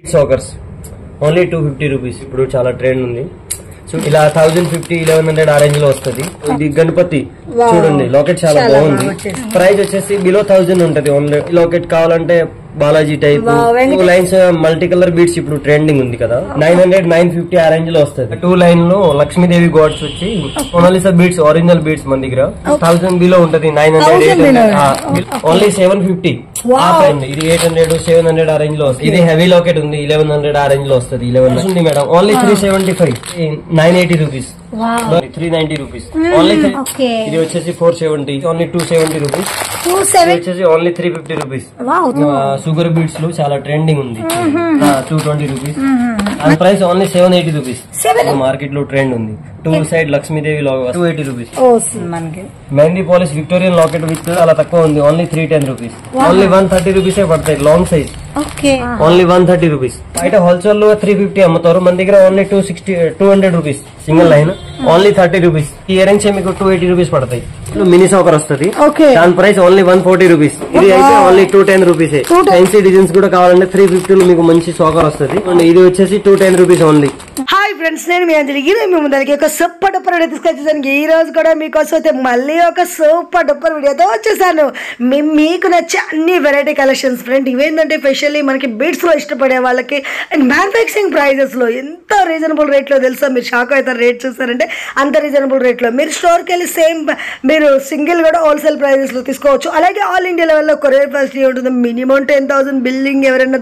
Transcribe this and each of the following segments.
సోకర్స్ only 250 rupees. ఇప్పుడు చాలా trend ఉంది. సో ఇలా 1050, 1100 ఆ రేంజ్ లో వస్తుంది. ఇది గణపతి చూడండి, లాకెట్ చాలా బాగుంది. ప్రైస్ వచ్చేసి బిలో 1000 ఉంటది. ఓన్లీ లాకెట్ కావాలంటే Balaji type 2 lines multi colour beads ఇప్పుడు ట్రెండింగ్ ఉంది కదా, 900, 950 ఆ రేంజ్ లో వస్తుంది. 2 లైన్ లో లక్ష్మీదేవి గాడ్స్ వచ్చి మొనాలిసా బీడ్స్, ఒరిజినల్ బీడ్స్ మన దగ్గర 1000 బిలో ఉంటది. 900, 800 ఓన్లీ 750. ఇది 800, 700 ఆ రేంజ్ లో వస్తుంది. ఇది హెవీ లాకెట్ ఉంది, 1100 ఆ రేంజ్ లో వస్తుంది. 1100 ఉంది madam. Only 375, 980 rupees, 390 rupees only. ఇది వచ్చేసి 470, ఓన్లీ 270 రూపీస్. వచ్చేసి ఓన్లీ 350 రూపీస్. షుగర్ బీడ్స్ లో చాలా ట్రెండింగ్ ఉంది, 220 rupees. And price only 780 rupees. Market లో ట్రెండ్ ఉంది. 2 సైడ్ లక్ష్మీదేవి లాగా 280 rupees. Mehndi polish Victorian locket with అలా తక్కువ ఉంది, ఓన్లీ 310 రూపీస్. ఓన్లీ 130 రూపీసే పడతాయి లాంగ్ సైజ్. Only 130 rupees. బయట హోల్సేల్ లో 350 అమ్ముతారు, మన దగ్గర only 200 rupees single line, only 30 rupees. Ear rings మీకు 280 రూపీస్ పడతాయి. మినీ సోకర్ వస్తుంది, దాని ప్రైస్ ఓన్లీ 140 రూపీస్. ఇది అయితే ఓన్లీ 210 రూపీస్. ఫ్యాన్సీ డిజైన్స్ కూడా కావాలంటే 350 లో మీకు మంచి సోకర్ వస్తుంది. ఇది వచ్చేసి 210 రూపీస్ ఓన్లీ. హాయ్ ఫ్రెండ్స్, నేను మీ అంజలి. ఈ రోజు మీ ముందరికి ఒక సూపర్ డూపర్ వీడియో తీసుకొచ్చేసాను. ఈ రోజు కూడా మీకోసం అయితే మళ్ళీ ఒక సూపర్ డూపర్ వీడియోతో వచ్చేసాను. మీకు నచ్చే అన్ని వెరైటీ కలెక్షన్స్ ఫ్రెండ్. ఇవేంటంటే స్పెషల్లీ మనకి బీడ్స్ లో ఇష్టపడే వాళ్ళకి అండ్ మ్యానుఫ్యాక్చరింగ్ ప్రైజెస్ లో ఎంత రీజనబుల్ రేట్ లో తెలుసా, మీరు షాక్ అవుతారు. రేట్ చూస్తారంటే అంత రీజనబుల్ రేట్ లో మీరు స్టోర్కి వెళ్ళి సేమ్ మీరు సింగిల్ కూడా హోల్సేల్ ప్రైజెస్ లో తీసుకోవచ్చు. అలాగే ఆల్ ఇండియా లెవెల్లో కొరియర్ ఫెసిలిటీ ఉంటుంది. మినిమం 10,000 బిల్లింగ్ ఎవరైనా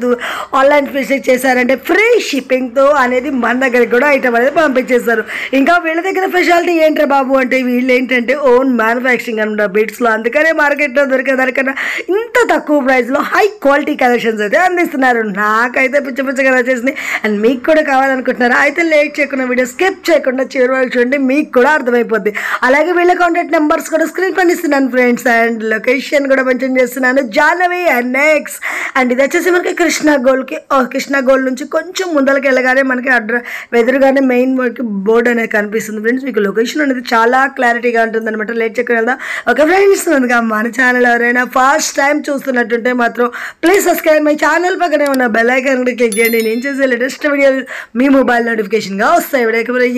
ఆన్లైన్ ఫెసిలిటీ చేశారంటే ఫ్రీ షిప్పింగ్ తో అనేది మన దగ్గరికి కూడా ఐటమ్ అనేది పంపించేస్తారు. ఇంకా వీళ్ళ దగ్గర స్పెషాలిటీ ఏంట్రా బాబు అంటే వీళ్ళు ఏంటంటే ఓన్ మ్యానుఫ్యాక్చరింగ్ అనమాట బీడ్స్ లో. అందుకనే మార్కెట్లో దొరికే దానికన్నా ఇంత తక్కువ ప్రైస్ లో హై క్వాలిటీ కలెక్షన్స్ అయితే అందిస్తున్నారు. నాకైతే పిచ్చ పిచ్చగా నచ్చేసింది. అండ్ మీకు కూడా కావాలనుకుంటున్నారు అయితే లేట్ చేయకుండా వీడియో స్కిప్ చేయకుండా చివరి వరకు చూడండి, మీకు కూడా అర్థమైపోద్ది. అలాగే వీళ్ళ కాంటాక్ట్ నెంబర్స్ కూడా స్క్రీన్ పైన ఇస్తున్నాను ఫ్రెండ్స్. అండ్ లొకేషన్ కూడా మెన్షన్ చేస్తున్నాను, జాహ్నవి అండ్ నెక్స్ట్. అండ్ ఇది వచ్చేసి మనకి కృష్ణా గోల్డ్ నుంచి కొంచెం ముందరికి వెళ్ళగానే మనకి ఎదురుగానే మెయిన్ బోర్డు అనేది కనిపిస్తుంది ఫ్రెండ్స్. మీకు లొకేషన్ అనేది చాలా క్లారిటీగా ఉంటుంది అనమాట. లేట్ చేయకుండా వెళ్దాం. ఓకే ఫ్రెండ్స్, మన ఛానల్ ఎవరైనా ఫస్ట్ టైం చూస్తున్నట్టుంటే మాత్రం ప్లీజ్ సబ్స్క్రైబ్ మై ఛానల్. పక్కనే ఉన్న బెల్ ఐకాన్ కూడా క్లిక్ చేయండి. నేను చేసే లేటెస్ట్ వీడియో మీ మొబైల్ నోటిఫికేషన్గా వస్తాయి.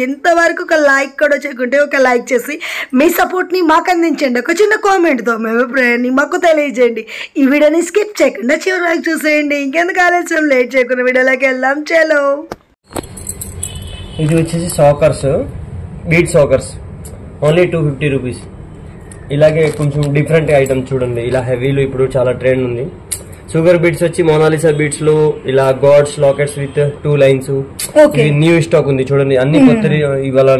ఎంతవరకు ఒక లైక్ కూడా చేయకుంటే ఒక లైక్ చేసి మీ సపోర్ట్ని మాకు అందించండి. ఒక చిన్న కామెంట్తో మీ అభిప్రాయాన్ని మాకు తెలియజేయండి. ఈ వీడియోని స్కిప్ చేయకుండా చివరి వరకు చూసేయండి. ఇంకెందుకు ఆలస్యం, లేట్ చేయకుండా వీడియోలోకి వెళ్దాం. చలో. ఇది వచ్చేసి సోకర్స్, బీడ్ సోకర్స్, ఓన్లీ 250 రూపీస్. ఇలాగే కొంచెం డిఫరెంట్ ఐటమ్ చూడండి. ఇలా హెవీలో ఇప్పుడు చాలా ట్రెండ్ ఉంది. షుగర్ బీడ్స్ వచ్చి మోనాలిసా బీడ్స్ లో ఇలా గాడ్స్ లాకెట్స్ విత్ 2 లైన్స్. ఇది న్యూ స్టాక్ ఉంది చూడండి, అన్ని కొత్త ఇవాళ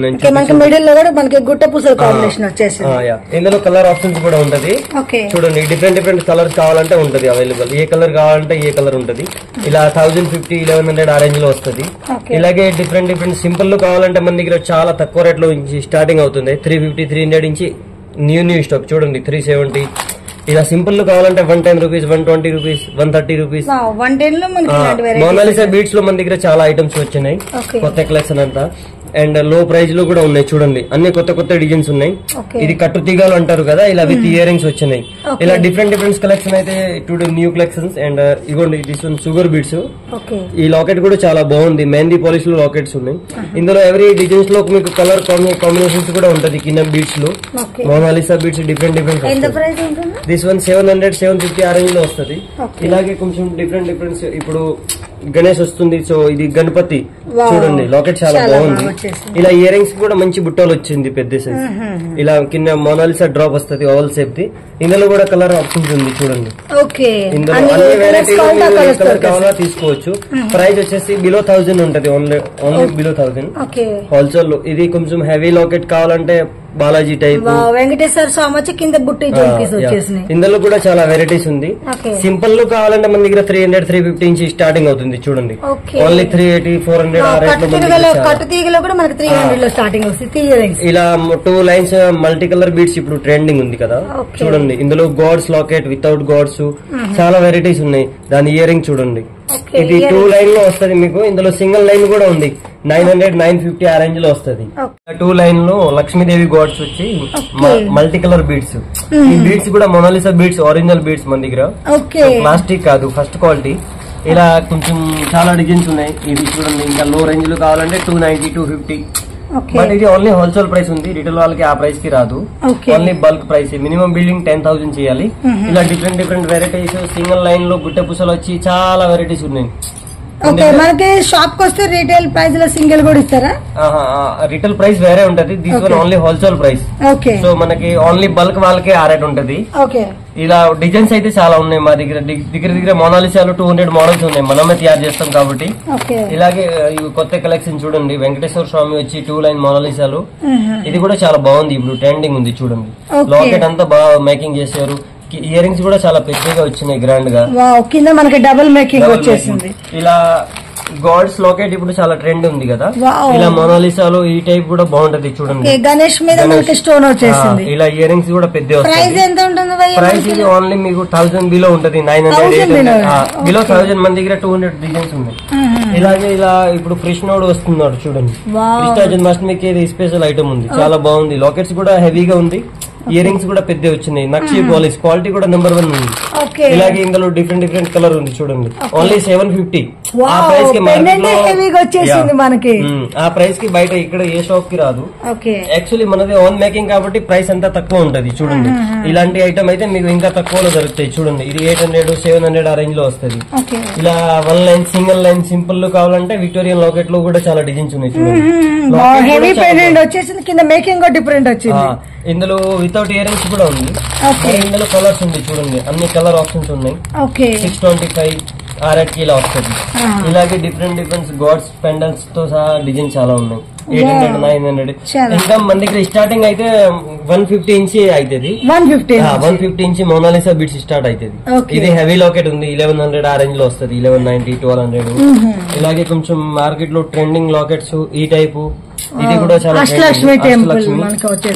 ఇందులో కలర్ ఆప్షన్స్ కూడా ఉంటది చూడండి. డిఫరెంట్ కలర్స్ కావాలంటే ఉంటది అవైలబుల్. ఏ కలర్ కావాలంటే ఏ కలర్ ఉంటది. ఇలా 1050, 1100 ఆ రేంజ్ లో వస్తుంది. ఇలాగే డిఫరెంట్ సింపుల్ లో కావాలంటే మన దగ్గర చాలా తక్కువ రేట్ లో స్టార్టింగ్ అవుతుంది. 350, 300 నుంచి న్యూ స్టాక్ చూడండి. 370. ఇలా సింపుల్ లో కావాలంటే 110 rupees, 120 rupees, 130 rupees. Monalisa beads లో మన దగ్గర చాలా ఐటమ్స్ వచ్చినాయి, కొత్త కలెక్షన్ అంతా. అండ్ లో ప్రైస్ లో కూడా ఉన్నాయి చూడండి. అన్ని కొత్త డిజైన్స్ ఉన్నాయి. ఇది కట్టు తీగాలు అంటారు కదా, ఇలా విత్ ఇయర్ రింగ్స్ వచ్చినాయి. ఇలా డిఫరెంట్ కలెక్షన్ అయితే టుడే న్యూ కలెక్షన్స్. అండ్ ఇగోండి దిస్ వన్ షుగర్ బీడ్స్. ఈ లాకెట్ కూడా చాలా బాగుంది. మెహందీ పాలిష్ లో లాకెట్స్ ఉన్నాయి. ఇందులో ఎవరీ డిజైన్స్ లో మీకు కలర్ కాంబినేషన్స్ కూడా ఉంటది కింద బీడ్స్ లో. Monalisa beads different this one 700, 750 ఆ రేంజ్ లో వస్తుంది. ఇలాగే కొంచెం డిఫరెంట్ ఇప్పుడు గణేష్ వస్తుంది. సో ఇది గణపతి చూడండి, లాకెట్ చాలా బాగుంది. ఇలా ఇయర్ రింగ్స్ కూడా మంచి బుట్టలు వచ్చింది, పెద్ద సైజ్. ఇలా కింద మోనాలిసా డ్రాప్ వస్తుంది ఓవల్ షేప్ ది. ఇందులో కూడా కలర్ ఆప్షన్స్ ఉంది చూడండి. ఇందులో అన్ని వెరైటీలు కలర్ కావాలా తీసుకోవచ్చు. ప్రైస్ వచ్చేసి బిలో 1000 ఉంటది, ఓన్లీ బిలో 1000 హోల్సేల్ లో. ఇది కొంచెం హెవీ లాకెట్ కావాలంటే బాలాజీ టైప్, వెంకటేశ్వర స్వామి కింద బుట్టి. ఇందులో కూడా చాలా వెరైటీస్ ఉంది. సింపుల్ లో కావాలంటే మన దగ్గర 300, 350 నుంచి స్టార్టింగ్ అవుతుంది చూడండి. ఓన్లీ 380, 400 ఆ రేట్ లో. ఇలా 2 లైన్స్ మల్టీ కలర్ బీడ్స్ ఇప్పుడు ట్రెండింగ్ ఉంది కదా చూడండి. ఇందులో గాడ్స్ లాకెట్, వితౌట్ గాడ్స్, చాలా వెరైటీస్ ఉన్నాయి. దాని ఇయర్ రింగ్ చూడండి. ఇది 2 లైన్ లో వస్తుంది మీకు. ఇందులో సింగిల్ లైన్ కూడా ఉంది, 900, 950 ఆ రేంజ్ లో వస్తుంది. 2 లైన్ లో లక్ష్మీదేవి గాడ్స్ వచ్చి మల్టీ కలర్ బీడ్స్. ఈ బీడ్స్ కూడా మొనాలిసా బీడ్స్, ఒరిజినల్ బీడ్స్ మన దగ్గర, ప్లాస్టిక్ కాదు, ఫస్ట్ క్వాలిటీ. ఇలా కొంచెం చాలా డిజైన్స్ ఉన్నాయి. ఇది చూడండి, ఇంకా లో రేంజ్ లో కావాలంటే 290, 250. బట్ ఇది ఓన్లీ హోల్సేల్ ప్రైస్ ఉంది, రిటైల్ వాళ్ళకి ఆ ప్రైస్ కి రాదు. Only bulk price. Minimum building 10,000 చేయాలి. ఇలా డిఫరెంట్ వెరైటీస్, సింగిల్ లైన్ లో గుట్ట పూసలు వచ్చి చాలా వెరైటీస్ ఉన్నాయి. మనకి షాప్ కి వస్తే రీటైల్ ప్రైస్ లో సింగిల్ కూడా ఇస్తారా? రిటైల్ ప్రైస్ వేరే ఉంటది, this one only wholesale price. So మనకి ఓన్లీ బల్క్ వాళ్ళకే ఆ రేట్ ఉంటది. ఇలా డిజైన్స్ అయితే చాలా ఉన్నాయి మా దగ్గర. దగ్గర మోనాలిసాలు 200 మోడల్స్ ఉన్నాయి, మనమే తయారు చేస్తాం కాబట్టి. ఇలాగే కొత్త కలెక్షన్ చూడండి, వెంకటేశ్వర స్వామి వచ్చి 2 లైన్ మోనాలిసాలు. ఇది కూడా చాలా బాగుంది, ఇప్పుడు ట్రెండింగ్ ఉంది చూడండి. లాకెట్ అంతా బాగా మేకింగ్ చేశారు. ఇయర్ రింగ్స్ కూడా చాలా పెద్దగా వచ్చినాయి, గ్రాండ్ గా. కింద మనకి డబుల్ మేకింగ్ వచ్చేసింది. ఇలా గాడ్స్ లాకెట్ ఇప్పుడు చాలా ట్రెండ్ ఉంది కదా, ఇలా మోనాలిసాలు ఈ టైప్ కూడా బాగుంటది చూడండి. గణేష్ మీద మనకి స్టోన్ వచ్చేసింది. ఇలా ఇయర్ రింగ్స్ కూడా పెద్ద వస్తాయి. ప్రైస్ ఇది ఓన్లీ మీకు 1000 బిలో ఉంటది, 900 బిలో 1000. మన దగ్గర 200 డిజైన్స్ ఉన్నాయి. ఇలాగే ఇలా ఇప్పుడు కృష్ణుడు వస్తున్నాడు చూడండి. కృష్ణ జన్మాష్టమికి ఇది స్పెషల్ ఐటమ్ ఉంది, చాలా బాగుంది. లాకెట్స్ కూడా హెవీగా ఉంది, ఇయర్ రింగ్స్ కూడా పెద్ద వచ్చినాయి. నక్షి పాలిష్ క్వాలిటీ కూడా నెంబర్ 1 ఉంది. ఇలాగే ఇందులో డిఫరెంట్ కలర్ ఉంది చూడండి. ఓన్లీ 750. ఆ ప్రైస్ కి మనకి ఆ ప్రైస్ కి బయట ఇక్కడ ఏ షాప్ కి రాదు. యాక్చువల్లీ మనది ఓన్ మేకింగ్ కాబట్టి ప్రైస్ అంతా తక్కువ ఉంటది చూడండి. ఇలాంటి ఐటమ్ అయితే మీకు ఇంకా తక్కువలో దొరుకుతాయి చూడండి. ఇది 800, 700 ఆ రేంజ్ లో వస్తుంది. ఇలా 1 లైన్, సింగిల్ లైన్, సింపుల్ లో కావాలంటే విక్టోరియన్ లాకెట్ లో కూడా చాలా డిజైన్స్ ఉన్నాయి చూడండి. కింద మేకింగ్ డిఫరెంట్ వచ్చింది. ఇందులో వితౌట్ ఇయర్ రింగ్స్ కూడా ఉంది. ఇందులో కలర్స్ ఉంది చూడండి, అన్ని కలర్ ఆప్షన్స్ ఉన్నాయి. 625 ఆ రేట్ కి ఇలా వస్తుంది. ఇలాగే డిఫరెంట్ గాడ్స్ పెండల్స్ తో సహా డిజైన్ చాలా ఉన్నాయి. 800, 900. ఇంకా మన దగ్గర స్టార్టింగ్ అయితే 150 ఇంచి అవుతుంది. 150 ఇంచి మోనాలిసా బిట్స్ స్టార్ట్ అవుతుంది. ఇది హెవీ లాకెట్ ఉంది, 1100 ఆ రేంజ్ లో వస్తుంది. 1190, 1200. ఇలాగే కొంచెం మార్కెట్ లో ట్రెండింగ్ లాకెట్స్ ఈ టైపు. ఇది కూడా చాలా అష్టలక్ష్మి.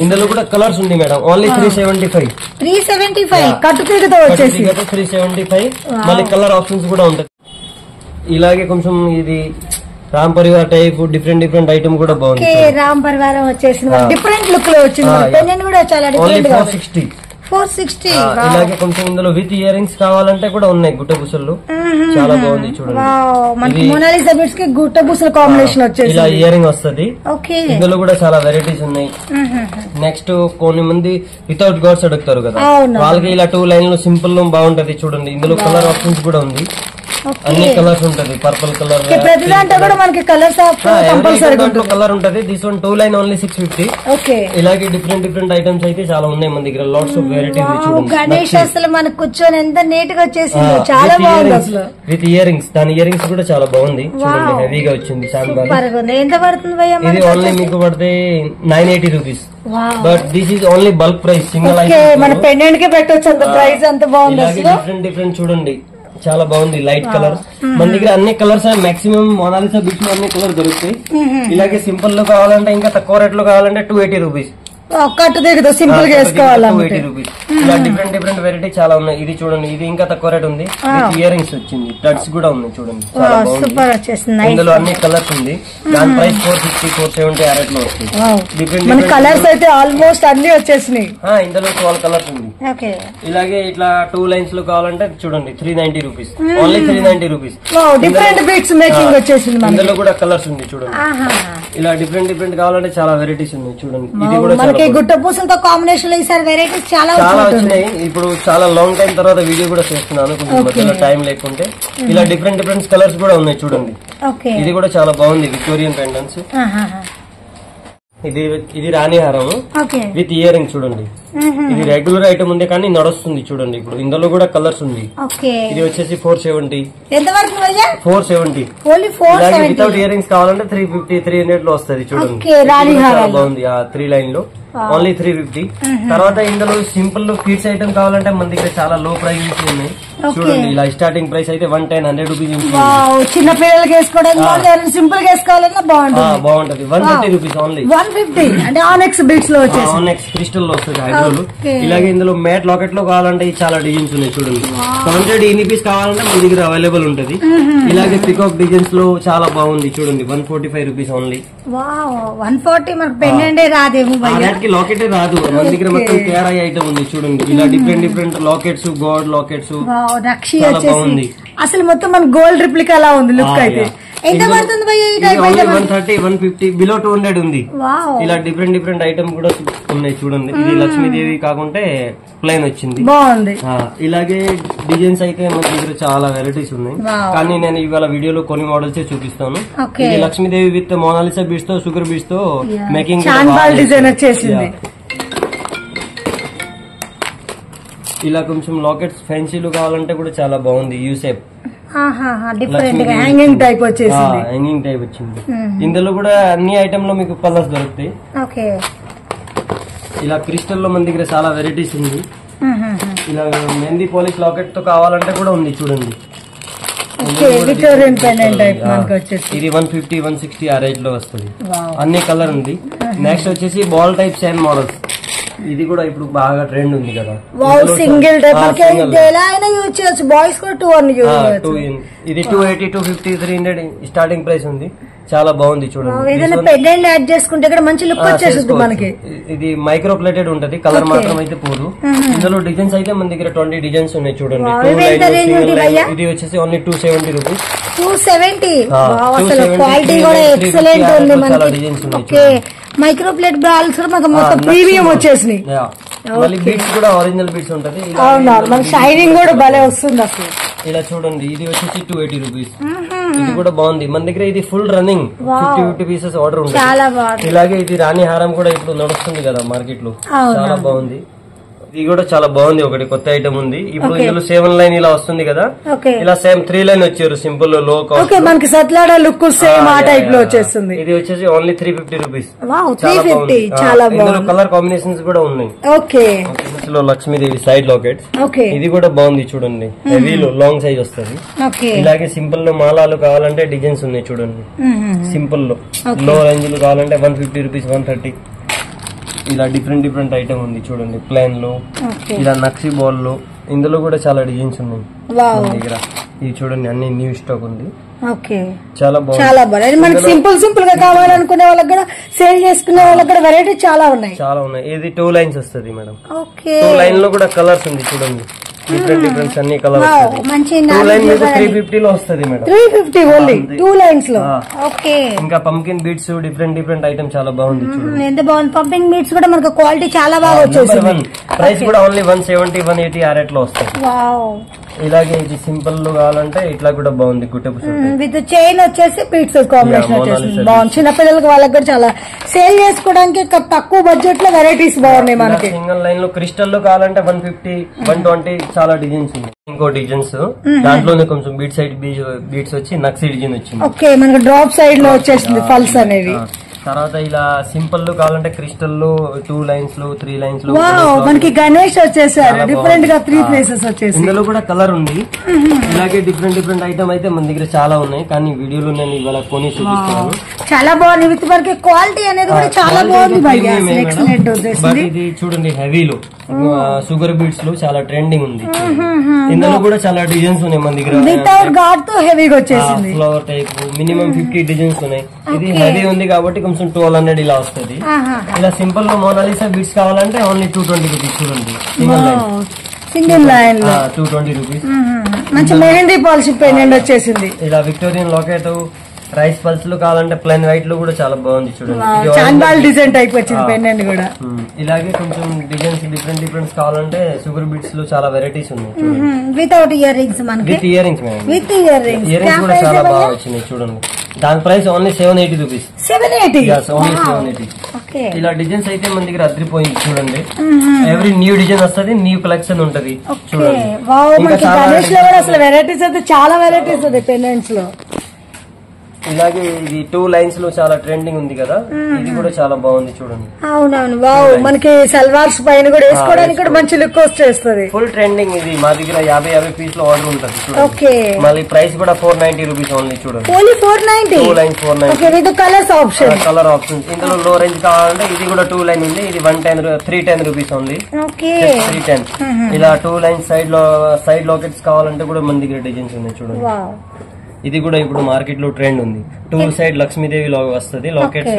ఇందులో కూడా కలర్స్ ఉంది మేడం. ఓన్లీ 375 కట్టుతీగతో వచ్చేసి 375. మళ్ళీ కలర్ ఆప్షన్స్ కూడా ఉంటాయి. ఇలాగే కొంచెం ఇది Ram Parivar type different item కూడా బాగుంది. రామ్ పరివారం వచ్చేసింది, డిఫరెంట్ లుక్ లో వచ్చింది కూడా చాలా డిఫరెంట్. 460. ఇలాగే కొంచెం ఇందులో విత్ ఇయర్ రింగ్స్ కావాలంటే కూడా ఉన్నాయి, గుట్ట పూసలు చాలా బాగుంది చూడండి. మోనాలిసా బిట్స్ కి గుట్ట పూసల కాంబినేషన్ వచ్చేసి ఇలా ఇయర్ రింగ్ వస్తుంది. ఇందులో కూడా చాలా వెరైటీస్ ఉన్నాయి. నెక్స్ట్ కొన్ని మంది వితౌట్ గాడ్స్ అడుగుతారు కదా, వాళ్ళకి ఇలా 2 లైన్లు సింపుల్ లో బాగుంటది చూడండి. ఇందులో కలర్ ఆప్షన్స్ కూడా ఉంది, అన్ని కలర్స్ ఉంటది. పర్పుల్ కలర్, ప్రతి దాంట్లో కూడా మనకి కలర్స్ కలర్ ఉంటది. This one 2 line only 650. ఇలాగే డిఫరెంట్ ఐటమ్స్ అయితే చాలా ఉన్నాయి మన దగ్గర. లాట్స్ ఆఫ్ వెరైటీస్ చూడండి. గణేష్ అసలు మనకు కూర్చొని ఎంత నీట్ గా వచ్చేసింది, చాలా బాగుంది అసలు. విత్ ఇయర్ రింగ్స్, దాని ఇయర్ రింగ్స్ కూడా చాలా బాగుంది చూడండి, హెవీగా వచ్చింది. ఎంత పడుతుంది భయ్యా? ఇది ఓన్లీ మీకు పడితే 980 rupees. But this is only bulk price. Single మన పెండెంట్ కి పెట్టొచ్చు అంత ప్రైస్, అంత బాగుంది. డిఫరెంట్ చూడండి, చాలా బాగుంది. లైట్ కలర్ మన దగ్గర అన్ని కలర్స్ మాక్సిమం మోనాలిసా బిట్స్ లో అన్ని కలర్ దొరుకుతాయి. ఇలాగే సింపుల్ లో కావాలంటే ఇంకా తక్కువ రేట్ లో కావాలంటే 280 రూపీస్. కట్టు దగ్గర సింపుల్ గా వేసుకోవాలి. 280 రూపీస్. ఇలా డిఫరెంట్ వెరైటీ చాలా ఉన్నాయి. ఇది చూడండి, ఇది ఇంకా తక్కువ రేట్ ఉంది. ఇయర్ రింగ్స్ వచ్చింది, టడ్స్ కూడా ఉన్నాయి చూడండి, చాలా బాగుంది. ఇందులో అన్ని కలర్స్ ఉంది. దాని ప్రైస్ 450, 470 ఆ రేట్ లో వస్తుంది. డిఫరెంట్ కలర్స్ అయితే ఆల్మోస్ట్ అన్ని వచ్చేసినాయి. ఇందులో 12 కలర్స్ ఉంది. ఇలాగే ఇట్లా 2 లైన్స్ లో కావాలంటే చూడండి 390 rupees. Only 390 rupees. Different bits making వచ్చేసింది. ఇందులో కూడా కలర్స్ ఉంది చూడండి. ఇలా డిఫరెంట్ కావాలంటే చాలా వెరైటీస్ ఉన్నాయి చూడండి. ఇది కూడా గుట్ట పూసలతో కాంబినేషన్ లో ఈసారి వెరైటీస్ చాలా వచ్చినాయి. ఇప్పుడు చాలా లాంగ్ టైం తర్వాత వీడియో కూడా చేస్తున్నాను, కొంచెం మధ్యలో టైం లేకుంటే. ఇలా డిఫరెంట్ కలర్స్ కూడా ఉన్నాయి చూడండి. ఇది కూడా చాలా బాగుంది, విక్టోరియన్ పెండెంట్స్. ఇది రాణి హారం విత్ ఇయర్ రింగ్ చూడండి. ఇది రెగ్యులర్ ఐటమ్ ఉంది కానీ నడుస్తుంది చూడండి. ఇప్పుడు ఇందులో కూడా కలర్స్ ఉంది. ఇది వచ్చేసి 470. 470. వితౌట్ ఇయర్ రింగ్స్ కావాలంటే 350, 300 లో వస్తుంది చూడండి. చాలా బాగుంది. 3 లైన్ లో ఓన్లీ 350. తర్వాత ఇందులో సింపుల్ కిడ్స్ ఐటమ్ కావాలంటే మన దగ్గర చాలా లో ప్రైస్ ఉన్నాయి చూడండి. ఇలా స్టార్టింగ్ ప్రైస్ అయితే 110 రూపీస్. చిన్న పిల్లలకి వేసుకోవడానికి సింపుల్ గా వేసుకోవాలన్నా బాగుంటది. 150 రూపీస్ ఓన్లీ. 150 అంటే ఆనెక్స్ బిట్స్ లో వచ్చేసి ఆనెక్స్ క్రిస్టల్ లో వస్తుంది హైడ్రోలు. ఇలాగే ఇందులో మ్యాట్ లాకెట్ లో కావాలంటే చాలా డిజైన్స్ ఉన్నాయి చూడండి. 100 ఎన్ని పీస్ కావాలంటే మన దగ్గర అవైలబుల్ ఉంటది. ఇలాగే పికాక్ డిజైన్స్ లో చాలా బాగుంది చూడండి. 145 రూపీస్ ఓన్లీ. 140 మనకు పెండెంటే రాదేమో, లాకెట్ రాదు మన దగ్గర. మొత్తం తయారయ్యే ఐటమ్ ఉంది చూడండి. ఇలా డిఫరెంట్ లాకెట్స్, గాడ్ లాకెట్స్ చాలా బాగుంది. అసలు మొత్తం మన గోల్డ్ రిప్లికా అలా ఉంది లుక్ అయితే. ఎంత పడుతుంది భయ్యా ఈ టైప్ అయితే? 130, 150, బిలో 200 ఉంది. ఇలా డిఫరెంట్ ఐటమ్ కూడా ఉన్నాయి చూడండి. ఇది లక్ష్మీదేవి కాకుంటే ప్లైన్ వచ్చింది, బాగుంది. ఇలాగే డిజైన్స్ అయితే మన దగ్గర చాలా వెరైటీస్ ఉన్నాయి, కానీ నేను ఇవాళ వీడియోలో కొన్ని మోడల్స్ చూపిస్తాను. ఇది లక్ష్మీదేవి విత్ మోనాలిసా బీడ్స్ తో, షుగర్ బీడ్స్ తో మేకింగ్ డిజైన్ వచ్చేసింది. ఇలా కొంచెం లాకెట్స్ ఫ్యాన్సీలు కావాలంటే కూడా చాలా బాగుంది. యూసేప్ హ్యాంగింగ్ టైప్ వచ్చేసింది, హ్యాంగింగ్ టైప్ వచ్చింది. ఇందులో కూడా అన్ని ఐటమ్ లో మీకు కలర్స్ దొరుకుతాయి. ఇలా క్రిస్టల్ లో మన దగ్గర చాలా వెరైటీస్ ఉంది. ఇలా మెహందీ పాలిష్ లాకెట్ తో కావాలంటే కూడా ఉంది చూడండి. ఇది 150, 160 ఆ రేంజ్ లో వస్తుంది. అన్ని కలర్ ఉంది. నెక్స్ట్ వచ్చేసి బాల్ టైప్ చైన్ మోడల్స్. ఇది కూడా ఇప్పుడు బాగా ట్రెండ్ ఉంది కదా. సింగిల్ టైప్ ఎలా అయినా యూజ్ చేయొచ్చు, బాయ్స్ కూడా 2 ఇది 280, 250, 300 స్టార్టింగ్ ప్రైస్ ఉంది. చాలా బాగుంది చూడండి. ఏదైనా పెండెంట్ యాడ్ చేసుకుంటే కూడా మంచి లుక్ వచ్చేస్తుంది మనకి. ఇది మైక్రో ప్లేటెడ్ ఉంటది, కలర్ మాత్రం అయితే పోదు. ఇందులో డిజైన్స్ అయితే మన దగ్గర 20 డిజైన్స్ ఉన్నాయి చూడండి. ఇది వచ్చేసి ఓన్లీ 270 రూపీస్. 270 క్వాలిటీ కూడా ఎక్సలెంట్ ఉంది మనకి. మైక్రో ప్లేట్ బాల్స్ మనకు మొత్తం ప్రీమియం వచ్చేసినాయి. మళ్ళీ బీట్స్ కూడా ఒరిజినల్ బీట్స్ ఉంటది. మనకి షైనింగ్ కూడా భలే వస్తుంది అసలు. ఇలా చూడండి, ఇది వచ్చేసి 280 రూపీస్. ఇది కూడా బాగుంది. మన దగ్గర ఇది ఫుల్ రన్నింగ్ 50 పీసెస్ ఆర్డర్ ఉంది. ఇలాగే ఇది రాణి హారం కూడా ఇప్పుడు నడుస్తుంది కదా మార్కెట్ లో, చాలా బాగుంది. ఇది కూడా చాలా బాగుంది. ఒకటి కొత్త ఐటమ్ ఉంది ఇప్పుడు. ఇందులో 7 లైన్ ఇలా వస్తుంది కదా, ఇలా సేమ్ 3 లైన్ వచ్చారు సింపుల్ లో కాస్ట్. మనకి సట్లాడా లుక్ సేమ్ ఆ టైప్ లో వచ్చేస్తుంది. ఇది వచ్చేసి ఓన్లీ 350 రూపీస్. చాలా ఇందులో కలర్ కాంబినేషన్స్ కూడా ఉన్నాయి. ఇందులో లక్ష్మీదేవి సైడ్ లాకెట్స్. ఇది కూడా బాగుంది చూడండి. హెవీలో లాంగ్ సైజ్ వస్తుంది. ఇలాగే సింపుల్ లో మాలాలు కావాలంటే డిజైన్స్ ఉన్నాయి చూడండి. సింపుల్ లో లో రేంజ్ లో కావాలంటే 150 రూపీస్, 130. ఇలా డిఫరెంట్ ఐటమ్ ఉంది చూడండి. ప్లాన్ లో ఇలా నక్షి బాల్ లో, ఇందులో కూడా చాలా డిజైన్స్ ఉన్నాయి మన దగ్గర. ఇది చూడండి, అన్ని న్యూ స్టాక్ ఉంది. చాలా బాగుంది. మనకి సింపుల్ గా కావాలనుకునే వాళ్ళకి కూడా, సేల్ చేసుకునే వాళ్ళకి కూడా వెరైటీ చాలా ఉన్నాయి. ఇది 2 లైన్స్ వస్తుంది మేడం. 2 లైన్ లో కూడా కలర్స్ ఉంది చూడండి. డిఫరెంట్ అన్ని కలర్స్. 350 లో వస్తుంది మేడం. 350 ఓన్లీ 2 లైన్స్ లో. ఇంకా పంకిన్ బీడ్స్, డిఫరెంట్ ఐటమ్ చాలా బాగుంది చూడండి. ఎంత బాగుంది. పంకిన్ బీడ్స్ కూడా మనకు క్వాలిటీ చాలా బాగా వచ్చేసింది. ప్రైస్ కూడా ఓన్లీ 170, 180 ఆ రేట్ లో వస్తుంది. ఇలాగే ఇది సింపుల్ కావాలంటే ఇట్లా కూడా బాగుంది. విత్ చైన్ వచ్చేసి బీడ్స్ కాంబినేషన్ వచ్చేసింది, బాగుంది. చిన్నపిల్లలకి వాళ్ళకి కూడా చాలా సేల్ చేసుకోవడానికి తక్కువ బడ్జెట్ లో వెరైటీస్ బాగున్నాయి మనకి. సింగిల్ లైన్ లో క్రిస్టల్ లో కావాలంటే 150, 120 చాలా డిజైన్స్ ఉన్నాయి. ఇంకో డిజైన్స్ దాంట్లోనే కొంచెం బీట్ సైడ్ బీట్స్ వచ్చి నక్సీ డిజైన్ వచ్చింది. మనకి డ్రాప్ సైడ్ లో వచ్చేసింది ఫల్స్ అనేవి. తర్వాత ఇలా సింపుల్ లో కావాలంటే క్రిస్టల్ లో 2 లైన్స్ లో, 3 లైన్స్ లో మనకి గణేష్ వచ్చేసారు. డిఫరెంట్ గా 3 ప్లేసెస్ వచ్చేసి. ఇందులో కూడా కలర్ ఉంది. ఇలాగే డిఫరెంట్ ఐటమ్ అయితే మన దగ్గర చాలా ఉన్నాయి, కానీ వీడియోలో నేను ఇవాళ కొని చూపిస్తాను. చాలా బాగుంది. విత్ మనకి క్వాలిటీ అనేది కూడా చాలా బాగుంది. బట్ ఇది చూడండి హెవీలో షుగర్ బీడ్స్ లో చాలా ట్రెండింగ్ ఉంది. ఇందులో కూడా చాలా డిజైన్స్ ఉన్నాయి మన దగ్గర. వితౌట్ గాడ్ తో హెవీగా వచ్చేసింది. ఫ్లవర్ టైప్ మినిమం 50 డిజైన్స్ ఉన్నాయి. ఇది హెవీ ఉంది కాబట్టి కొంచెం 1200 ఇలా వస్తుంది. ఇలా సింపుల్ లో మోనాలిసా బీడ్స్ కావాలంటే ఓన్లీ 220 రూపీస్ చూడండి. Single line 220 rupees. మంచి మెహందీ పాలిష్ పెండెంట్ వచ్చేసింది. ఇలా విక్టోరియన్ లాకెట్, రైస్ పల్స్ లో కావాలంటే ప్లెయిన్ వైట్ లో కూడా చాలా బాగుంది చూడండి. చాంబాల్ డిజైన్ టైప్ వచ్చింది పెండెంట్ కూడా. ఇలాగే కొంచెం డిజైన్స్ డిఫరెంట్ కావాలంటే షుగర్ బీట్స్ లో చాలా వెరైటీస్ ఉన్నాయి. Without ear rings, with ear rings, with ear rings కూడా చాలా బాగా వచ్చినాయి చూడండి. దాని ప్రైస్ ఓన్లీ 780 రూపీస్. 780. ఇలా డిజైన్స్ అయితే మన దగ్గర అదిరిపోయింది చూడండి. ఎవ్రీ న్యూ డిజైన్ వస్తుంది, న్యూ కలెక్షన్ ఉంటది చూడండి. అసలు వెరైటీస్ అయితే చాలా వెరైటీస్ ఉంది పెండెంట్స్ లో. ఇలాగే ఇది 2 లైన్స్ లో చాలా ట్రెండింగ్ ఉంది కదా, ఇది కూడా చాలా బాగుంది చూడండి. అవునవును, వావ్. మనకి సల్వార్స్ పైన కూడా వేసుకోవడానికి కూడా మంచి లుక్ వచ్చేస్తుంది. Full trending. ఇది మా దగ్గర 50 పీస్ లో ఆర్డర్ ఉంటుంది చూడండి. మళ్ళీ ప్రైస్ కూడా 490 రూపీస్ ఓన్లీ చూడండి. Only 490. 2 line 490. Colours option, colour option. ఇందులో లో రేంజ్ కావాలంటే ఇది కూడా 2 లైన్ ఉంది. ఇది 310 రూపీస్ ఓన్లీ. 310. ఇలా 2 లైన్ సైడ్ లాకెట్స్ కావాలంటే కూడా మన దగ్గర డిజైన్స్ ఉన్నాయి చూడండి. ఇది కూడా ఇప్పుడు మార్కెట్ లో ట్రెండ్ ఉంది. 2 సైడ్ లక్ష్మీదేవి వస్తుంది లాకెట్స్,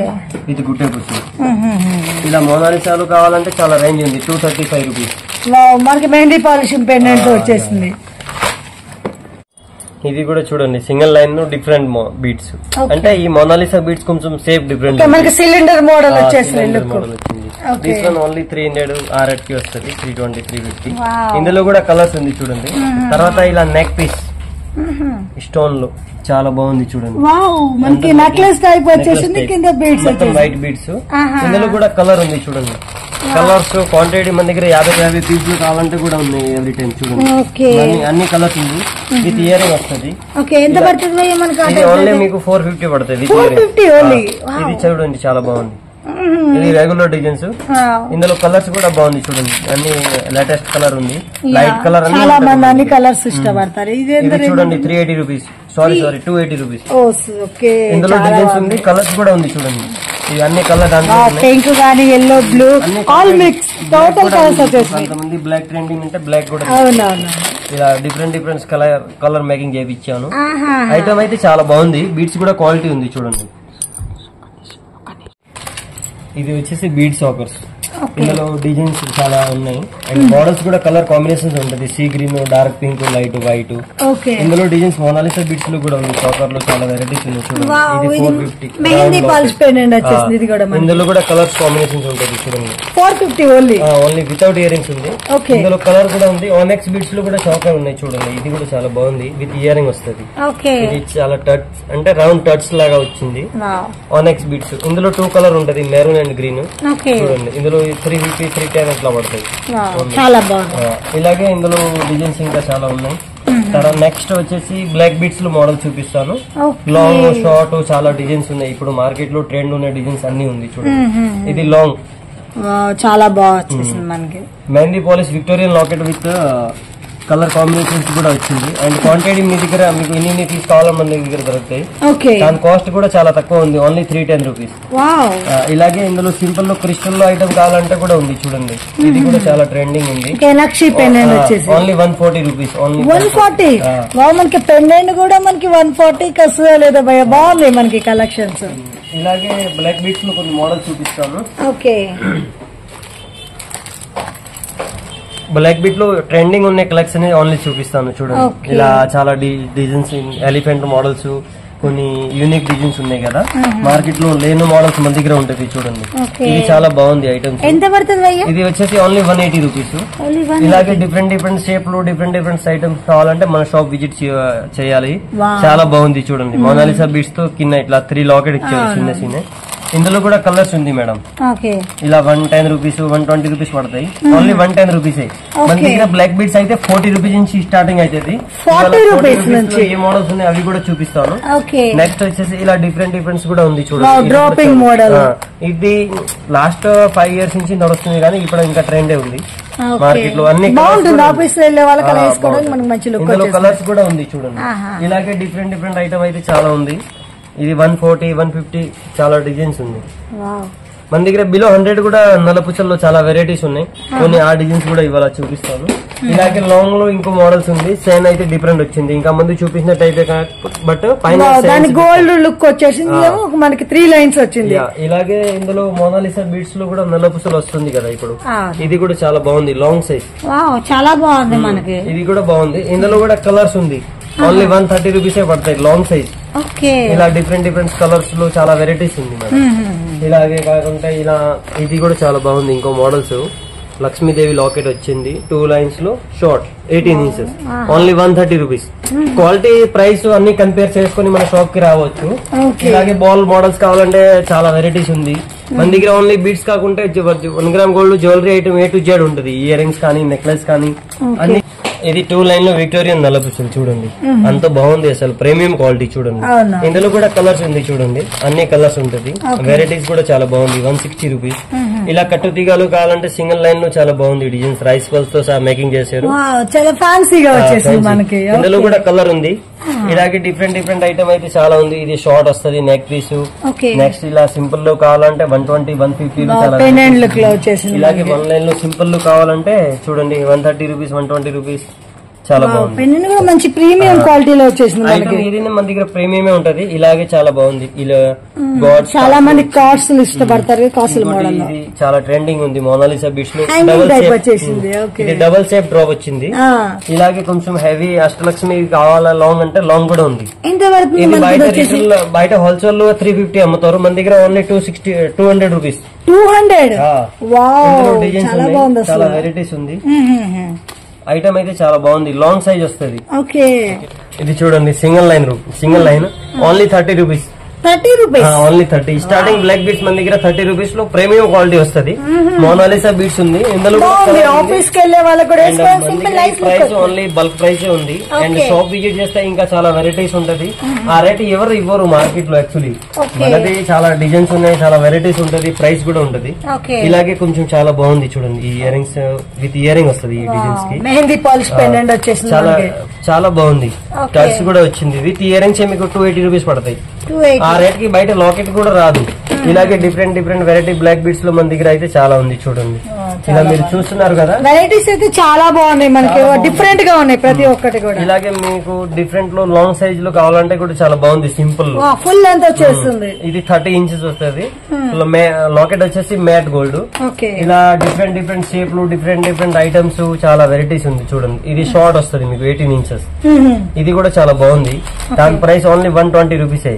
ఇది గుట్టే పుచ్చు. ఇలా మోనాలిసాలు కావాలంటే చాలా రేంజ్ ఉంది. 235 రూపీస్. మనకి మెహందీ పాలిషింగ్ పెండెంట్ వచ్చేసింది. ఇది కూడా చూడండి సింగిల్ లైన్ డిఫరెంట్ బీట్స్. అంటే ఈ మొనాలిసా బీట్స్ కొంచెం సేఫ్ డిఫరెంట్. మనకి సిలిండర్ మోడల్ మోడల్ వచ్చేసింది. వచ్చింది. దిస్ వన్ ఓన్లీ 300 RAT కి వస్తుంది. 320 350. ఇందులో కూడా కలర్స్ ఉంది చూడండి. తర్వాత ఇలా నెక్ పీస్ స్టోన్ లో చాలా బాగుంది చూడండి. మనకి నెక్లెస్ టైప్ వచ్చేసింది. కింద బీడ్స్ వైట్ బీడ్స్. ఇందులో కూడా కలర్ ఉంది చూడండి. కలర్స్ క్వాంటిటీ మన దగ్గర 50 పీసులు కావాలంటే కూడా ఉన్నాయి ఎవ్రీ టైం చూడండి. అన్ని కలర్స్ ఉంది. విత్ ఇయరింగ్ వస్తుంది. ఎంత పడుతుంది ఇది ఓన్లీ మీకు 450 పడుతుంది. ఇది చూడండి చాలా బాగుంది. ఇది రెగ్యులర్ డిజైన్స్. ఇందులో కలర్స్ కూడా బాగుంది చూడండి. అన్ని లేటెస్ట్ కలర్ ఉంది. లైట్ కలర్ అన్ని కలర్స్ ఇష్టపడతారు. ఇది చూడండి 380 రూపీస్. Sorry 280 rupees. ఇందులో డిజైన్స్ ఉంది. కలర్స్ కూడా ఉంది చూడండి. ఇది అన్ని కలర్ పింక్ గానీ yellow blue all mix total colours వచ్చేసి. కొంతమంది బ్లాక్ ట్రెండింగ్ అంటే బ్లాక్ కూడా ఇలా డిఫరెంట్ కలర్ మేకింగ్ చేయించాను. ఐటమ్ అయితే చాలా బాగుంది. బీట్స్ కూడా క్వాలిటీ ఉంది చూడండి. ఇది వచ్చేసి బీడ్ సాకర్స్. ఇందులో డిజైన్స్ చాలా ఉన్నాయి. అండ్ మోడల్స్ కూడా కలర్ కాంబినేషన్స్ ఉంటుంది. Sea green, dark pink, light white. ఇందులో డిజైన్స్ మోనాలిసా బీట్స్ లో కూడా ఉంది. సాకర్ లో చాలా వెరైటీస్ ఉన్నాయి చూడండి. ఇది 450. ఇందులో కూడా కలర్స్ కాంబినేషన్స్ ఉంటుంది చూడండి. 450 ఓన్లీ వితౌట్ ఇయరింగ్స్ ఉంది. ఇందులో కలర్ కూడా ఉంది. ఆనెక్స్ బీట్స్ లో కూడా సాకర్ ఉన్నాయి చూడండి. ఇది కూడా చాలా బాగుంది. విత్ ఇయరింగ్ వస్తుంది. ఇది చాలా టచ్ అంటే రౌండ్ టచ్ లాగా వచ్చింది. ఆనెక్స్ బీట్స్. ఇందులో 2 కలర్ ఉంటది, మెరూన్ అండ్ గ్రీన్ చూడండి. ఇందులో 350 310 ఇట్లా పడతాయి. ఇలాగే ఇందులో డిజైన్స్ ఇంకా చాలా ఉన్నాయి. తర్వాత నెక్స్ట్ వచ్చేసి బ్లాక్ బీట్స్ లో మోడల్ చూపిస్తాను. లాంగ్ షార్ట్ చాలా డిజైన్స్ ఉన్నాయి. ఇప్పుడు మార్కెట్ లో ట్రెండ్ ఉన్న డిజైన్స్ అన్ని ఉంది చూడండి. ఇది లాంగ్ చాలా బాగా మనకి mehndi polish Victorian locket with colour combinations కూడా వచ్చింది. అండ్ క్వాంటిటీ మీ దగ్గర మీకు ఎన్ని పీస్ కావాలో మన దగ్గర దొరుకుతాయి. దాని కాస్ట్ కూడా చాలా తక్కువ ఉంది. Only 310 rupees. ఇలాగే ఇందులో సింపుల్ లో క్రిస్టల్ లో ఐటమ్ కావాలంటే కూడా ఉంది చూడండి. ఇది కూడా చాలా ట్రెండింగ్ ఉంది. Only 140 rupees. ఓన్లీ 140. మనకి పెండెంట్ కూడా మనకి 140 కస్తా లేదా బాగుంది మనకి కలెక్షన్స్. ఇలాగే బ్లాక్ బీట్స్ లో కొన్ని మోడల్ చూపిస్తాను. బ్లాక్ బీట్ లో ట్రెండింగ్ ఉన్న కలెక్షన్ ఓన్లీ చూపిస్తాను చూడండి. ఇలా చాలా డిజైన్స్ ఎలిఫెంట్ మోడల్స్ కొన్ని యూనిక్ డిజైన్స్ ఉన్నాయి కదా. మార్కెట్ లో లేని మోడల్స్ మన దగ్గర ఉంటుంది చూడండి. ఇది చాలా బాగుంది ఐటమ్స్. ఇది వచ్చేసి ఓన్లీ 180 రూపీస్. ఇలాగే డిఫరెంట్ షేప్ లో డిఫరెంట్ ఐటమ్స్ కావాలంటే మన షాప్ విజిట్ చేయాలి. చాలా బాగుంది చూడండి. మోనాలిసా బీట్స్ తో కింద ఇట్లా 3 లాకెట్ ఇచ్చారు చిన్న. ఇందులో కూడా కలర్స్ ఉంది మేడం. ఇలా 110 రూపీస్ 120 రూపీస్ పడతాయి. Only 110 rupees. మన దగ్గర బ్లాక్ బీట్స్ అయితే 40 రూపీస్ నుంచి స్టార్టింగ్ అవుతుంది. ఏ మోడల్స్ ఉన్నాయి అవి కూడా చూపిస్తాను. నెక్స్ట్ వచ్చేసి ఇలా డిఫరెంట్స్ కూడా ఉంది చూడండి. ఇది లాస్ట్ 5 years నుంచి నడుస్తుంది కానీ ఇప్పుడు ఇంకా ట్రెండే ఉంది మార్కెట్ లో. అన్ని ఇందులో కలర్స్ కూడా ఉంది చూడండి. ఇలాగే డిఫరెంట్ ఐటమ్ అయితే చాలా ఉంది. ఇది 140 150 చాలా డిజైన్స్ ఉంది. మన దగ్గర బిలో 100 కూడా నల్లపుచ్చల్లో చాలా వెరైటీస్ ఉన్నాయి. కొన్ని ఆ డిజైన్స్ కూడా ఇవాళ చూపిస్తాను. ఇలాగే లాంగ్ లో ఇంకో మోడల్స్ ఉంది. చైన్ అయితే డిఫరెంట్ వచ్చింది. ఇంకా ముందు చూపించినట్టు అయితే బట్ పైన గోల్డ్ లుక్ వచ్చేసింది. మనకి 3 లైన్స్ వచ్చింది. ఇలాగే ఇందులో మోనాలిసా బీట్స్ లో కూడా నల్లపుచ్చలు వస్తుంది కదా ఇప్పుడు. ఇది కూడా చాలా బాగుంది. లాంగ్ సైజ్ చాలా బాగుంది మనకి. ఇది కూడా బాగుంది. ఇందులో కూడా కలర్స్ ఉంది. ఓన్లీ 130 రూపీసే పడతాయి. Long size. ఇలా డిఫరెంట్ కలర్స్ లో చాలా వెరైటీస్ ఉంది మేడం. ఇలాగే కాకుండా ఇలా ఇది కూడా చాలా బాగుంది. ఇంకో మోడల్స్ లక్ష్మీదేవి లాకెట్ వచ్చింది 2 లైన్స్ లో short 18 inches. Only 130 rupees. Quality price అన్ని కంపేర్ చేసుకుని మన షాప్ కి రావచ్చు. ఇలాగే బాల్ మోడల్స్ కావాలంటే చాలా వెరైటీస్ ఉంది మన దగ్గర. ఓన్లీ బీట్స్ కాకుండా 1 gram gold jewellery item A to Z ఉంటుంది. ఇయర్ రింగ్స్ కానీ నెక్లెస్ కానీ అన్ని. ఇది 2 లైన్ లో విక్టోరియన్ నల్లపుచ్చలు చూడండి. అంత బాగుంది అసలు. ప్రీమియం క్వాలిటీ చూడండి. ఇందులో కూడా కలర్స్ ఉంది చూడండి. అన్ని కలర్స్ ఉంటుంది. వెరైటీస్ కూడా చాలా బాగుంది. 160 రూపీస్. ఇలా కట్టు తీగాలు కావాలంటే సింగిల్ లైన్ లో చాలా బాగుంది. డిజైన్స్ రైస్ పల్స్ తో సహా మేకింగ్ చేశారు. చాలా ఫ్యాన్సీగా వచ్చేసింది మనకి. ఇందులో కూడా కలర్ ఉంది. ఇలాగే డిఫరెంట్ ఐటమ్ అయితే చాలా ఉంది. ఇది షార్ట్ వస్తుంది నెక్ పీస్. నెక్స్ట్ ఇలా సింపుల్ లో కావాలంటే 120 150 లో. ఇలాగే 1 లైన్ లో సింపుల్ లో కావాలంటే చూడండి 130 రూపీస్ 120 రూపీస్. చాలా బాగుంది. పెండెంట్ కూడా మంచి ప్రీమియం క్వాలిటీలో వచ్చేసింది మనకి. ఇది మన దగ్గర ప్రీమియమే ఉంటది. ఇలాగే చాలా బాగుంది. ఇలా గాడ్స్ చాలా మంది కార్డ్స్ ఇష్టపడతారు. కాసుల మోడల్ ఇది చాలా ట్రెండింగ్ ఉంది. మోనాలిసా బీచ్ లో వచ్చేసింది. ఇది డబుల్ షేప్ డ్రాప్ వచ్చింది. ఇలాగే కొంచెం హెవీ అష్టలక్ష్మి కావాలా లాంగ్ అంటే లాంగ్ కూడా ఉంది. ఇది బయట హోల్సేల్ లో 350 అమ్ముతారు. మన దగ్గర ఓన్లీ 200 రూపీస్. 200. చాలా వెరైటీస్ ఉంది. ఐటమ్ అయితే చాలా బాగుంది. లాంగ్ సైజ్ వస్తుంది. ఇది చూడండి single line only 30 rupees. 30 rupees only 30. Starting black beads మన దగ్గర 30 రూపీస్ లో ప్రీమియం క్వాలిటీ వస్తుంది. మోనాలిసా బీట్స్ ఉంది. ఇందులో ఆఫీస్ కి వెళ్ళే వాళ్ళకి ప్రైస్ ఓన్లీ బల్క్ ప్రైస్ ఉంది. అండ్ షాప్ విజిట్ చేస్తే ఇంకా చాలా వెరైటీస్ ఉంటది. ఆ రేట్ ఎవరు ఇవ్వరు మార్కెట్ లో. యాక్చువల్లీ మనది చాలా డిజైన్స్ ఉన్నాయి, చాలా వెరైటీస్ ఉంటది, ప్రైస్ కూడా ఉంటది. ఇలాగే కొంచెం చాలా బాగుంది చూడండి. ఈ ear rings with ear ring వస్తుంది. ఈ డిజైన్స్ కి మెహందీ పాలిష్ పెండెంట్ వచ్చేసింది. చాలా బాగుంది. టచ్ కూడా వచ్చింది. విత్ ఇయర్ రింగ్స్ మీకు 280 రూపీస్ పడతాయి. ఆ రేట్ కి బయట లాకెట్ కూడా రాదు. ఇలాగే డిఫరెంట్ వెరైటీ బ్లాక్ బీట్స్ లో మన దగ్గర అయితే చాలా ఉంది చూడండి. ఇలా మీరు చూస్తున్నారు కదా, వెరైటీస్ అయితే చాలా బాగున్నాయి. మనకి డిఫరెంట్ గా ఉన్నాయి ప్రతి ఒక్కటి కూడా. ఇలాగే మీకు డిఫరెంట్ లో లాంగ్ సైజ్ లో కావాలంటే కూడా చాలా బాగుంది. సింపుల్ ఫుల్ లెంత్ వచ్చేస్తుంది. ఇది 30 ఇంచెస్ వస్తుంది. లాకెట్ వచ్చేసి మ్యాట్ గోల్డ్. ఇలా డిఫరెంట్ షేప్లు డిఫరెంట్ ఐటమ్స్ చాలా వెరైటీస్ ఉంది చూడండి. ఇది షార్ట్ వస్తుంది మీకు 18 ఇంచెస్. ఇది కూడా చాలా బాగుంది. దాని ప్రైస్ ఓన్లీ 120 రూపీస్.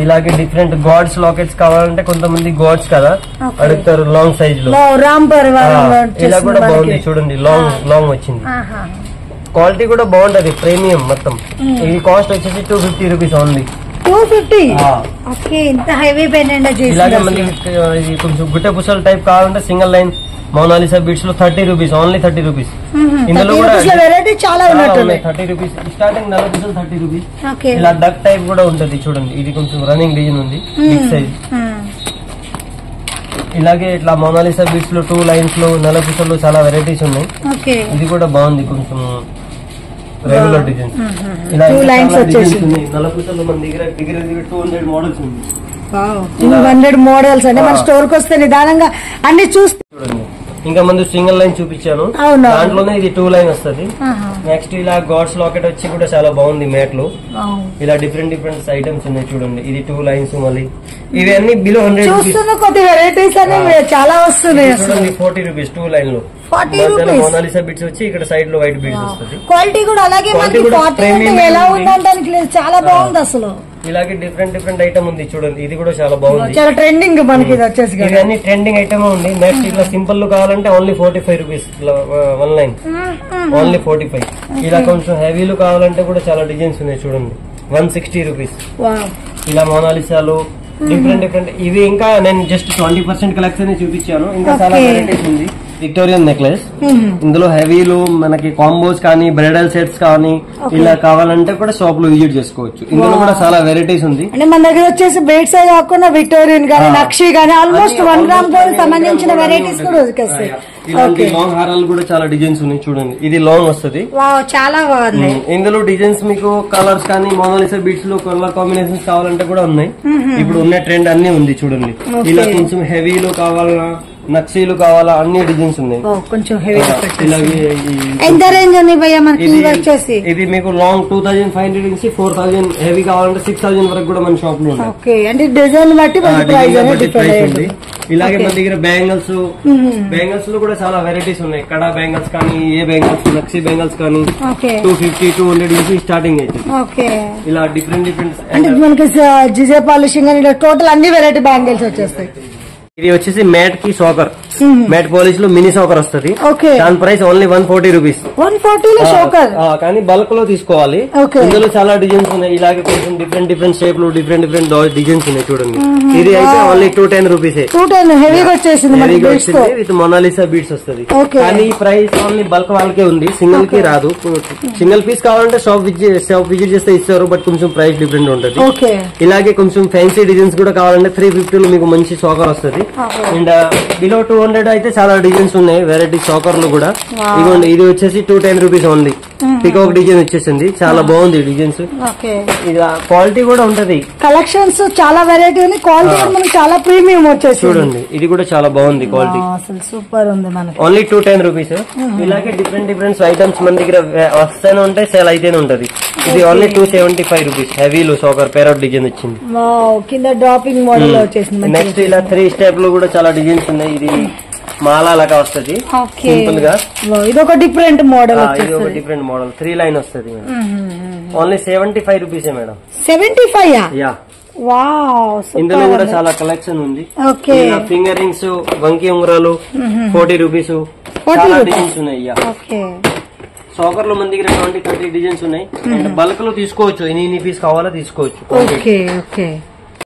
ఇలాగే డిఫరెంట్ గాడ్స్ లాకెట్స్ కావాలంటే కొంతమంది గాడ్స్ కదా అడుగుతారు లాంగ్ సైజ్ లో. ఇలా కూడా బాగుంది చూడండి. లాంగ్ వచ్చింది. క్వాలిటీ కూడా బాగుంటది. ప్రీమియం మొత్తం. ఇది కాస్ట్ వచ్చేసి 250 రూపీస్ ఓన్లీ. 250. ఇంత హెవీ పెండెంట్. ఇలాగే మనకి ఇది కొంచెం గుట్టె పుసల టైప్ కావాలంటే సింగిల్ లైన్ మోనాలిసా బీట్స్ లో 30 రూపీస్ ఓన్లీ 30 రూపీస్. ఇందులో కూడా వెరైటీ చాలా ఉన్నాయి. 30 రూపీస్ స్టార్టింగ్ 30 రూపీస్. ఇలా డక్ టైప్ కూడా ఉంటది చూడండి. ఇది కొంచెం రన్నింగ్ డిజైన్ ఉంది, బిగ్ సైజ్. ఇలాగే ఇట్లా మోనాలిసా బీట్స్ లో 2 లైన్స్ లో 40 లో చాలా వెరైటీస్ ఉన్నాయి. ఇది కూడా బాగుంది. కొంచెం రెగ్యులర్ డిజైన్స్. ఇలా 40 మన దగ్గర 200 మోడల్స్ ఉంది. 200 మోడల్స్ అంటే మన స్టోర్ కి వస్తే నిదానంగా అన్ని చూస్తే చూడండి. ఇంకా ముందు సింగిల్ లైన్ చూపించాను, దాంట్లోనే ఇది 2 లైన్ వస్తుంది. నెక్స్ట్ ఇలా గాడ్స్ లాకెట్ వచ్చి కూడా చాలా బాగుంది మ్యాట్ లో. ఇలా డిఫరెంట్ ఐటమ్స్ ఉన్నాయి చూడండి. ఇది 2 లైన్స్. మళ్ళీ ఇవన్నీ బిలో 100 కొద్ది వెరైటీస్ చాలా వస్తున్నాయి. 40 రూపీస్ 2 లైన్ లో. మోనాలిసా బిట్స్ వచ్చి ఇక్కడ సైడ్ లో వైట్ బిట్స్ వస్తుంది. క్వాలిటీ కూడా అలాగే ఎలా ఉందంటే చాలా బాగుంది అసలు. ఇలాగే డిఫరెంట్ ఐటమ్ ఉంది చూడండి. ఇది కూడా చాలా బాగుంది. చాలా ట్రెండింగ్ మనకి వచ్చేసి. ఇవన్నీ ట్రెండింగ్ ఐటమ్ ఉంది. నెక్స్ట్ ఇట్లా సింపుల్ లో కావాలంటే ఓన్లీ 45 రూపీస్ 1 లైన్ ఓన్లీ 45. ఇలా కొంచెం హెవీలు కావాలంటే కూడా చాలా డిజైన్స్ ఉన్నాయి చూడండి. 160 రూపీస్. ఇలా మోనాలిసాలు డిఫరెంట్ ఇవి. ఇంకా నేను జస్ట్ 20% కలెక్షన్ చూపించాను. ఇంకా చాలా వెరైటీస్ ఉంది. Victorian necklace. ఇందులో హెవీలు మనకి కాంబోస్ కానీ బ్రైడల్ సెట్స్ కానీ ఇలా కావాలంటే కూడా షాప్ లో విజిట్ చేసుకోవచ్చు. ఇందులో కూడా చాలా వెరైటీస్ ఉంది. అంటే మన దగ్గర వచ్చేసి బెడ్ సైజ్ కాకుండా విక్టోరియన్ కానీ నక్షి కానీ ఆల్మోస్ట్ 1 గ్రామ్ గోల్డ్ సంబంధించిన వెరైటీస్ కూడా వచ్చేస్తాయి. ఇలాంటి లాంగ్ హారాలు కూడా చాలా డిజైన్స్ ఉన్నాయి చూడండి. ఇది లాంగ్ వస్తుంది. చాలా బాగుంది. ఇందులో డిజైన్స్ మీకు కలర్స్ కానీ మోనాలిసా బీట్స్ లో కలర్ కాంబినేషన్స్ కావాలంటే కూడా ఉన్నాయి. ఇప్పుడు ఉన్న ట్రెండ్ అన్ని ఉంది చూడండి. ఇలా కొంచెం హెవీలో కావాలా నక్షీలు కావాలా అన్ని డిజైన్స్ ఉన్నాయి. కొంచెం హెవీ. ఎంత రేంజ్ ఉంది భయ్యా మనకి వచ్చేసి? ఇది మీకు లాంగ్ 2500 నుంచి 4000, హెవీ కావాలంటే 6000 వరకు కూడా మన షాప్ లో ఉంది. అంటే డిజైన్ బట్టి ప్రైస్ ఉంది. ఇలాగే మన దగ్గర బ్యాంగిల్స్ లో కూడా చాలా వెరైటీస్ ఉన్నాయి. కడా బ్యాంగిల్స్ కానీ ఏ బ్యాంగిల్స్ నక్షి బ్యాంగిల్స్ కానీ 250, 200 నుంచి స్టార్టింగ్ అయితే. ఇలా డిఫరెంట్ మనకి జిజే పాలిషింగ్ అని టోటల్ అన్ని వెరైటీ బ్యాంగిల్స్ వచ్చేస్తాయి. ఇది వచ్చేసి మ్యాట్ కి సోకర్. మ్యాట్ పాలిష్ లో మినీ సోకర్ వస్తుంది. దాని ప్రైస్ ఓన్లీ 140 రూపీస్. 140 సోకర్. కానీ బల్క్ లో తీసుకోవాలి. ఇందులో చాలా డిజైన్స్ ఉన్నాయి. ఇలాగే కొంచెం డిఫరెంట్ షేప్ లో డిఫరెంట్ డిజైన్స్ ఉన్నాయి చూడండి. ఇది అయితే ఓన్లీ 210 రూపీస్. హెవీగా వచ్చేసింది. విత్ మొనాలిసా బీట్స్ వస్తుంది. కానీ ఈ ప్రైస్ ఓన్లీ బల్క్ వాళ్ళకే ఉంది, సింగిల్ కి రాదు. సింగిల్ పీస్ కావాలంటే షాప్ విజిట్ చేస్తే ఇస్తారు, బట్ కొంచెం ప్రైస్ డిఫరెంట్ ఉంటుంది. ఇలాగే కొంచెం ఫ్యాన్సీ డిజైన్స్ కూడా కావాలంటే 350 లో మీకు మంచి సోకర్ వస్తుంది. అండ్ బిలో 200 అయితే చాలా డిజైన్స్ ఉన్నాయి వెరైటీ సోకర్లు కూడా. ఇదిగోండి ఇది వచ్చేసి 210 రూపీస్ ఓన్లీ. పికాక్ డిజైన్ వచ్చేసింది, చాలా బాగుంది డిజైన్స్. ఇది క్వాలిటీ కూడా ఉంటది. కలెక్షన్స్ చాలా వెరైటీ ఉంది, క్వాలిటీ మనకి చాలా ప్రీమియం వచ్చేసి. చూడండి ఇది కూడా చాలా బాగుంది క్వాలిటీ, అసలు సూపర్ ఉంది మనకి. Only 210 rupees. ఇలాగే డిఫరెంట్ ఐటమ్స్ మన దగ్గర వస్తేనే ఉంటాయి, సేల్ అయితేనే ఉంటది. ఇది ఓన్లీ 275 రూపీస్. హెవీలో సోకర్ పేరౌట్ డిజైన్ వచ్చింది, కింద డ్రాపింగ్ మోడల్ వచ్చేసింది. నెక్స్ట్ ఇలా 3 స్టెప్ లో కూడా చాలా డిజైన్స్ ఉన్నాయి. ఇది మాలా లాగా వస్తుంది సింపుల్ గా. ఇది ఒక డిఫరెంట్ మోడల్, ఇది ఒక డిఫరెంట్ మోడల్ 3 లైన్ వస్తుంది. Only 75 rupees madam. 75? Yeah. Wow, ఇందులో కూడా చాలా కలెక్షన్ ఉంది. ఫింగర్ రింగ్స్, వంకి ఉంగరాలు 40 రూపీస్. చాలా డిజైన్స్ ఉన్నాయి. సోకర్ లో మన దగ్గర 20-30 డిజైన్స్ ఉన్నాయి. బల్క్ లో తీసుకోవచ్చు, ఎన్ని పీస్ కావాలో తీసుకోవచ్చు.